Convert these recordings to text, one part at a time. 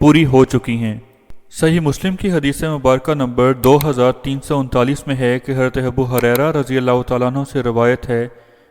پوری ہو چکی ہیں۔ صحیح مسلم کی حدیث مبارکہ نمبر 2339 میں ہے کہ حضرت ابو ہریرہ رضی اللہ تعالیٰ عنہ سے روایت ہے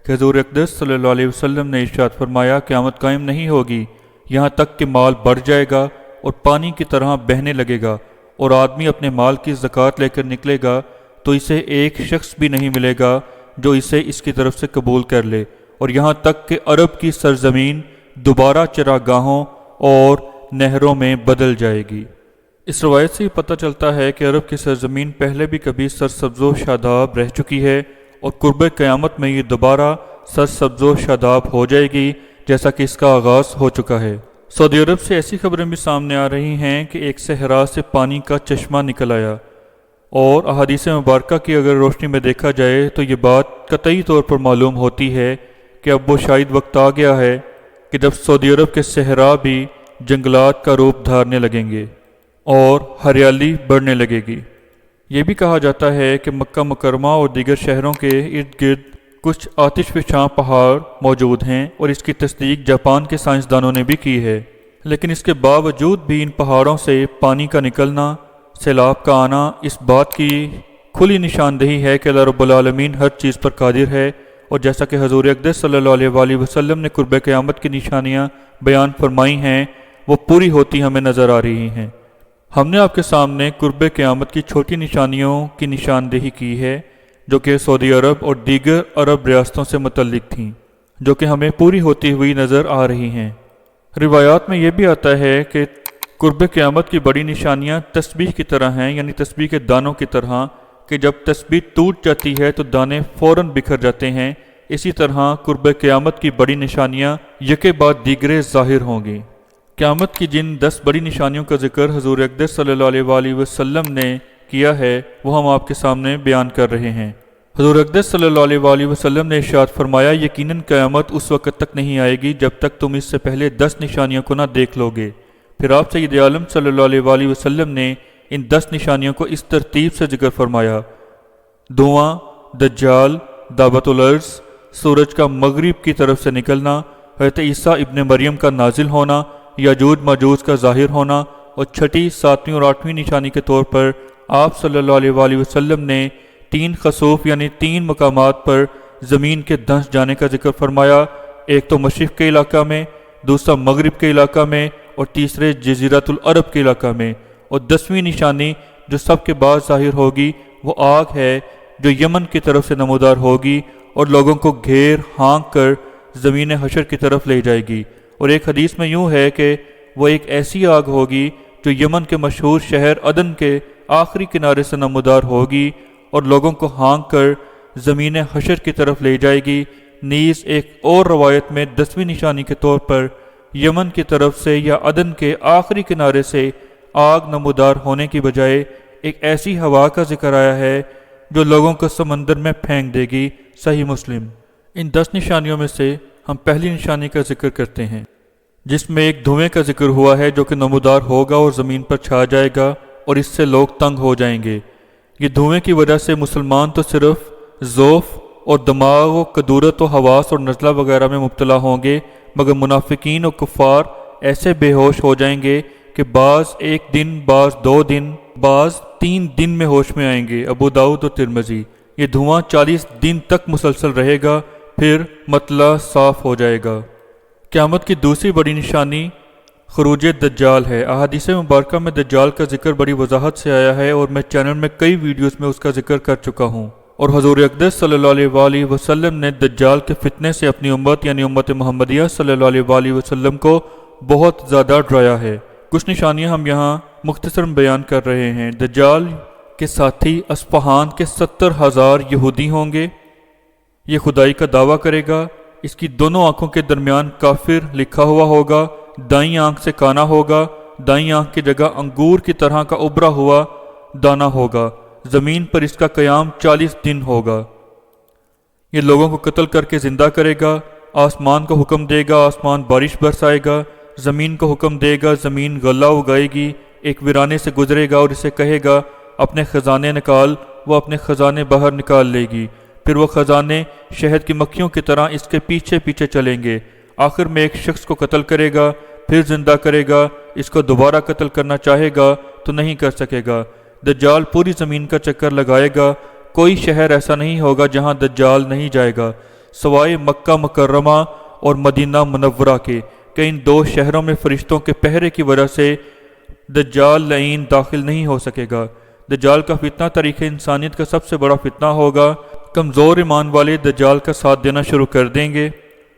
کہ حضور اقدس صلی اللہ علیہ وسلم نے ارشاد فرمایا قیامت قائم نہیں ہوگی یہاں تک کہ مال بڑھ جائے گا اور پانی کی طرح بہنے لگے گا، اور آدمی اپنے مال کی زکوٰۃ لے کر نکلے گا تو اسے ایک شخص بھی نہیں ملے گا جو اسے اس کی طرف سے قبول کر لے، اور یہاں تک کہ عرب کی سرزمین دوبارہ چراگاہوں اور نہروں میں بدل جائے گی۔ اس روایت سے پتہ چلتا ہے کہ عرب کی سرزمین پہلے بھی کبھی سرسبز و شاداب رہ چکی ہے، اور قرب قیامت میں یہ دوبارہ سرسبز و شاداب ہو جائے گی جیسا کہ اس کا آغاز ہو چکا ہے۔ سعودی عرب سے ایسی خبریں بھی سامنے آ رہی ہیں کہ ایک صحرا سے پانی کا چشمہ نکل آیا، اور احادیث مبارکہ کی اگر روشنی میں دیکھا جائے تو یہ بات قطعی طور پر معلوم ہوتی ہے کہ اب وہ شاید وقت آ گیا ہے کہ جب سعودی عرب کے صحرا بھی جنگلات کا روپ دھارنے لگیں گے اور ہریالی بڑھنے لگے گی۔ یہ بھی کہا جاتا ہے کہ مکہ مکرمہ اور دیگر شہروں کے ارد گرد کچھ آتش فشاں پہاڑ موجود ہیں، اور اس کی تصدیق جاپان کے سائنسدانوں نے بھی کی ہے، لیکن اس کے باوجود بھی ان پہاڑوں سے پانی کا نکلنا، سیلاب کا آنا اس بات کی کھلی نشاندہی ہے کہ اللہ رب العالمین ہر چیز پر قادر ہے، اور جیسا کہ حضور اقدس صلی اللہ علیہ وآلہ وسلم نے قرب قیامت کی نشانیاں بیان فرمائی ہیں وہ پوری ہوتی ہمیں نظر آ رہی ہیں۔ ہم نے آپ کے سامنے قرب قیامت کی چھوٹی نشانیوں کی نشاندہی کی ہے جو کہ سعودی عرب اور دیگر عرب ریاستوں سے متعلق تھیں، جو کہ ہمیں پوری ہوتی ہوئی نظر آ رہی ہیں۔ روایات میں یہ بھی آتا ہے کہ قرب قیامت کی بڑی نشانیاں تسبیح کی طرح ہیں، یعنی تسبیح کے دانوں کی طرح کہ جب تسبیح ٹوٹ جاتی ہے تو دانے فوراً بکھر جاتے ہیں، اسی طرح قرب قیامت کی بڑی نشانیاں یکے بعد دیگرے ظاہر ہوں گی۔ قیامت کی جن 10 بڑی نشانیوں کا ذکر حضور اقدس صلی اللہ علیہ وآلہ وسلم نے کیا ہے وہ ہم آپ کے سامنے بیان کر رہے ہیں۔ حضور اقدس صلی اللہ علیہ وآلہ وسلم نے ارشاد فرمایا یقیناً قیامت اس وقت تک نہیں آئے گی جب تک تم اس سے پہلے 10 نشانیوں کو نہ دیکھ لو گے۔ پھر آپ سید عالم صلی اللہ علیہ وآلہ وسلم نے ان 10 نشانیوں کو اس ترتیب سے ذکر فرمایا: دھواں، دجال، دعوت الارض، سورج کا مغرب کی طرف سے نکلنا، حضرت عیسیٰ ابن مریم کا نازل ہونا، یاجوج ماجوج کا ظاہر ہونا، اور چھٹی، 7ویں اور 8ویں نشانی کے طور پر آپ صلی اللہ علیہ وآلہ وسلم نے 3 خسوف یعنی 3 مقامات پر زمین کے دھنس جانے کا ذکر فرمایا، ایک تو مشرق کے علاقہ میں، دوسرا مغرب کے علاقہ میں، اور تیسرے جزیرۃ العرب کے علاقہ میں، اور 10ویں نشانی جو سب کے بعد ظاہر ہوگی وہ آگ ہے جو یمن کی طرف سے نمودار ہوگی اور لوگوں کو گھیر ہانک کر زمین حشر کی طرف لے جائے گی۔ اور ایک حدیث میں یوں ہے کہ وہ ایک ایسی آگ ہوگی جو یمن کے مشہور شہر عدن کے آخری کنارے سے نمودار ہوگی اور لوگوں کو ہانک کر زمین حشر کی طرف لے جائے گی۔ نیز ایک اور روایت میں 10ویں نشانی کے طور پر یمن کی طرف سے یا عدن کے آخری کنارے سے آگ نمودار ہونے کی بجائے ایک ایسی ہوا کا ذکر آیا ہے جو لوگوں کو سمندر میں پھینک دے گی۔ صحیح مسلم۔ ان 10 نشانیوں میں سے ہم پہلی نشانی کا ذکر کرتے ہیں جس میں ایک دھوئیں کا ذکر ہوا ہے جو کہ نمودار ہوگا اور زمین پر چھا جائے گا اور اس سے لوگ تنگ ہو جائیں گے۔ یہ دھوئیں کی وجہ سے مسلمان تو صرف ذوف اور دماغ و کدورت و حواس اور نزلہ وغیرہ میں مبتلا ہوں گے، مگر منافقین اور کفار ایسے بے ہوش ہو جائیں گے کہ بعض 1 دن، بعض 2 دن، بعض 3 دن میں ہوش میں آئیں گے۔ ابو داؤد و ترمذی۔ یہ دھواں 40 دن تک مسلسل رہے گا، پھر مطلع صاف ہو جائے گا۔ قیامت کی دوسری بڑی نشانی خروج دجال ہے۔ احادیث مبارکہ میں دجال کا ذکر بڑی وضاحت سے آیا ہے اور میں چینل میں کئی ویڈیوز میں اس کا ذکر کر چکا ہوں، اور حضور اقدس صلی اللہ علیہ وآلہ وسلم نے دجال کے فتنے سے اپنی امت یعنی امت محمدیہ صلی اللہ علیہ وآلہ وسلم کو بہت زیادہ ڈرایا ہے۔ کچھ نشانیاں ہم یہاں مختصر بیان کر رہے ہیں۔ دجال کے ساتھی اصفہان کے 70,000 یہودی ہوں گے۔ یہ خدائی کا دعویٰ کرے گا۔ اس کی دونوں آنکھوں کے درمیان کافر لکھا ہوا ہوگا۔ دائیں آنکھ سے کانا ہوگا۔ دائیں آنکھ کی جگہ انگور کی طرح کا ابھرا ہوا دانہ ہوگا۔ زمین پر اس کا قیام 40 دن ہوگا۔ یہ لوگوں کو قتل کر کے زندہ کرے گا۔ آسمان کو حکم دے گا، آسمان بارش برسائے گا۔ زمین کو حکم دے گا، زمین غلہ اگائے گی۔ ایک ویرانے سے گزرے گا اور اسے کہے گا اپنے خزانے نکال، وہ اپنے خزانے باہر نکال لے گی۔ پھر وہ خزانے شہد کی مکھیوں کی طرح اس کے پیچھے پیچھے چلیں گے۔ آخر میں ایک شخص کو قتل کرے گا، پھر زندہ کرے گا، اس کو دوبارہ قتل کرنا چاہے گا تو نہیں کر سکے گا۔ دجال پوری زمین کا چکر لگائے گا، کوئی شہر ایسا نہیں ہوگا جہاں دجال نہیں جائے گا سوائے مکہ مکرمہ اور مدینہ منورہ کے، کہ ان دو شہروں میں فرشتوں کے پہرے کی وجہ سے دجال لعین داخل نہیں ہو سکے گا۔ دجال کا فتنہ تاریخ انسانیت کا سب سے بڑا فتنہ ہوگا۔ کمزور ایمان والے دجال کا ساتھ دینا شروع کر دیں گے،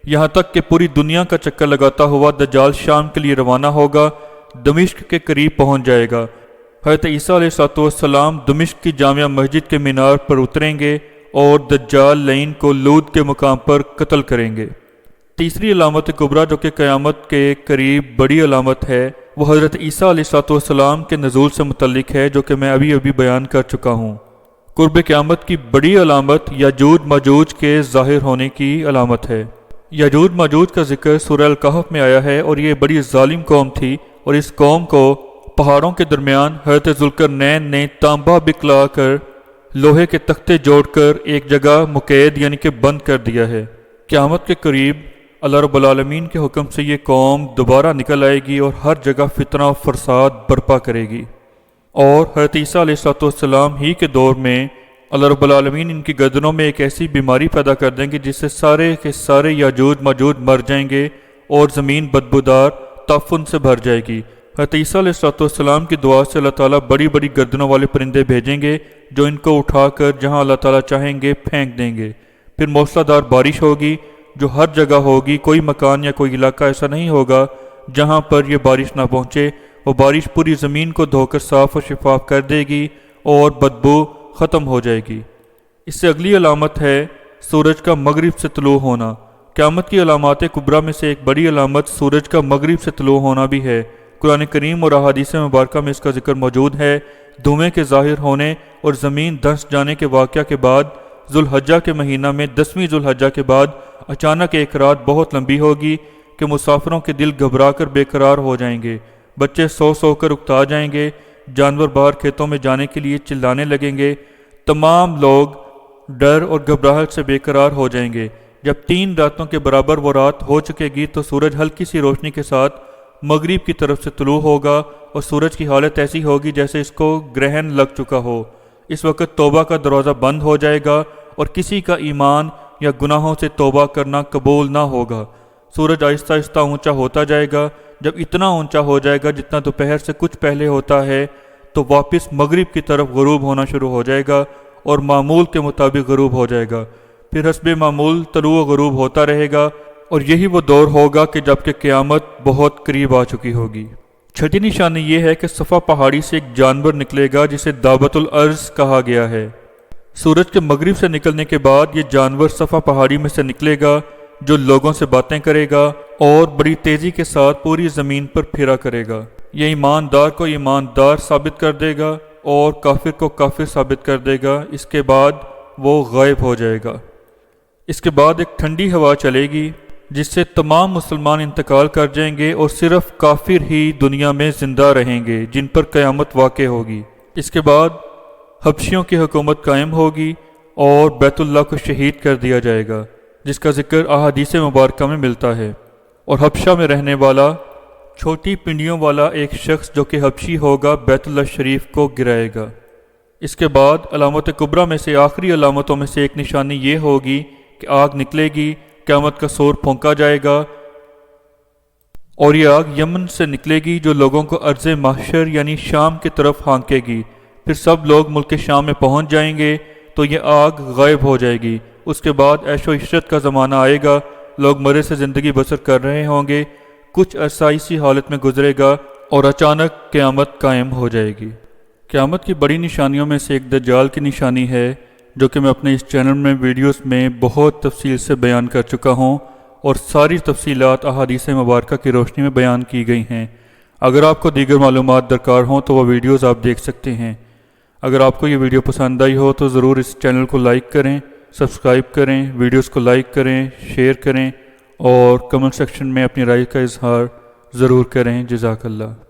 یہاں تک کہ پوری دنیا کا چکر لگاتا ہوا دجال شام کے لیے روانہ ہوگا، دمشق کے قریب پہنچ جائے گا۔ حضرت عیسیٰ علیہ السلام دمشق کی جامع مسجد کے مینار پر اتریں گے اور دجال لعین کو لود کے مقام پر قتل کریں گے۔ تیسری علامت کبریٰ جو کہ قیامت کے قریب بڑی علامت ہے، وہ حضرت عیسیٰ علیہ السلام کے نزول سے متعلق ہے، جو کہ میں ابھی بیان کر چکا ہوں۔ قرب قیامت کی بڑی علامت یاجوج ماجوج کے ظاہر ہونے کی علامت ہے۔ یاجوج ماجوج کا ذکر سورہ الکہف میں آیا ہے، اور یہ بڑی ظالم قوم تھی، اور اس قوم کو پہاڑوں کے درمیان حضرت ذوالقرنین نے تانبا بکلا کر لوہے کے تختے جوڑ کر ایک جگہ مقید یعنی کہ بند کر دیا ہے۔ قیامت کے قریب اللہ رب العالمین کے حکم سے یہ قوم دوبارہ نکل آئے گی اور ہر جگہ فتنہ و فساد برپا کرے گی، اور حضرت عیسیٰ علیہ السلام ہی کے دور میں اللہ رب العالمین ان کی گردنوں میں ایک ایسی بیماری پیدا کر دیں گے جس سے سارے کے سارے یاجوج ماجوج مر جائیں گے اور زمین بدبودار تعفن سے بھر جائے گی۔ حضرت عیسیٰ علیہ السلام کی دعا سے اللہ تعالیٰ بڑی بڑی گردنوں والے پرندے بھیجیں گے جو ان کو اٹھا کر جہاں اللہ تعالیٰ چاہیں گے پھینک دیں گے۔ پھر موسلا دار بارش ہوگی جو ہر جگہ ہوگی، کوئی مکان یا کوئی علاقہ ایسا نہیں ہوگا جہاں پر یہ بارش نہ پہنچے۔ وہ بارش پوری زمین کو دھو کر صاف و شفاف کر دے گی اور بدبو ختم ہو جائے گی۔ اس سے اگلی علامت ہے سورج کا مغرب سے طلوع ہونا۔ قیامت کی علامات کبریٰ میں سے ایک بڑی علامت سورج کا مغرب سے طلوع ہونا بھی ہے۔ قرآن کریم اور احادیث مبارکہ میں اس کا ذکر موجود ہے۔ دھوئیں کے ظاہر ہونے اور زمین دھنس جانے کے واقعہ کے بعد ذوالحجہ کے مہینہ میں 10ویں ذوالحجہ کے بعد اچانک ایک رات بہت لمبی ہوگی کہ مسافروں کے دل گھبرا کر بے قرار ہو جائیں گے، بچے سو کر اکتا جائیں گے، جانور باہر کھیتوں میں جانے کے لیے چلانے لگیں گے، تمام لوگ ڈر اور گھبراہٹ سے بے قرار ہو جائیں گے۔ جب 3 راتوں کے برابر وہ رات ہو چکے گی تو سورج ہلکی سی روشنی کے ساتھ مغرب کی طرف سے طلوع ہوگا اور سورج کی حالت ایسی ہوگی جیسے اس کو گرہن لگ چکا ہو۔ اس وقت توبہ کا دروازہ بند ہو جائے گا اور کسی کا ایمان یا گناہوں سے توبہ کرنا قبول نہ ہوگا۔ سورج آہستہ آہستہ اونچا ہوتا جائے گا، جب اتنا اونچا ہو جائے گا جتنا دوپہر سے کچھ پہلے ہوتا ہے تو واپس مغرب کی طرف غروب ہونا شروع ہو جائے گا اور معمول کے مطابق غروب ہو جائے گا۔ پھر حسب معمول طلوع و غروب ہوتا رہے گا، اور یہی وہ دور ہوگا کہ جب کہ قیامت بہت قریب آ چکی ہوگی۔ چھٹی نشانی یہ ہے کہ صفا پہاڑی سے ایک جانور نکلے گا جسے دابت الارض کہا گیا ہے۔ سورج کے مغرب سے نکلنے کے بعد یہ جانور صفا پہاڑی میں سے نکلے گا جو لوگوں سے باتیں کرے گا اور بڑی تیزی کے ساتھ پوری زمین پر پھرا کرے گا۔ یہ ایماندار کو ایماندار ثابت کر دے گا اور کافر کو کافر ثابت کر دے گا۔ اس کے بعد وہ غائب ہو جائے گا۔ اس کے بعد ایک ٹھنڈی ہوا چلے گی جس سے تمام مسلمان انتقال کر جائیں گے اور صرف کافر ہی دنیا میں زندہ رہیں گے جن پر قیامت واقع ہوگی۔ اس کے بعد حبشیوں کی حکومت قائم ہوگی اور بیت اللہ کو شہید کر دیا جائے گا، جس کا ذکر احادیث مبارکہ میں ملتا ہے۔ اور حبشہ میں رہنے والا چھوٹی پنڈیوں والا ایک شخص جو کہ حبشی ہوگا بیت اللہ شریف کو گرائے گا۔ اس کے بعد علامت کبریٰ میں سے آخری علامتوں میں سے ایک نشانی یہ ہوگی کہ آگ نکلے گی، قیامت کا سور پھونکا جائے گا اور یہ آگ یمن سے نکلے گی جو لوگوں کو ارض محشر یعنی شام کی طرف ہانکے گی۔ پھر سب لوگ ملک شام میں پہنچ جائیں گے تو یہ آگ غائب ہو جائے گی۔ اس کے بعد عیش و عشرت کا زمانہ آئے گا، لوگ مرے سے زندگی بسر کر رہے ہوں گے، کچھ عرصہ اسی حالت میں گزرے گا اور اچانک قیامت قائم ہو جائے گی۔ قیامت کی بڑی نشانیوں میں سے ایک دجال کی نشانی ہے جو کہ میں اپنے اس چینل میں ویڈیوز میں بہت تفصیل سے بیان کر چکا ہوں اور ساری تفصیلات احادیث مبارکہ کی روشنی میں بیان کی گئی ہیں۔ اگر آپ کو دیگر معلومات درکار ہوں تو وہ ویڈیوز آپ دیکھ سکتے ہیں۔ اگر آپ کو یہ ویڈیو پسند آئی ہو تو ضرور اس چینل کو لائک کریں، سبسکرائب کریں، ویڈیوز کو لائک کریں، شیئر کریں اور کمنٹ سیکشن میں اپنی رائے کا اظہار ضرور کریں۔ جزاک اللہ۔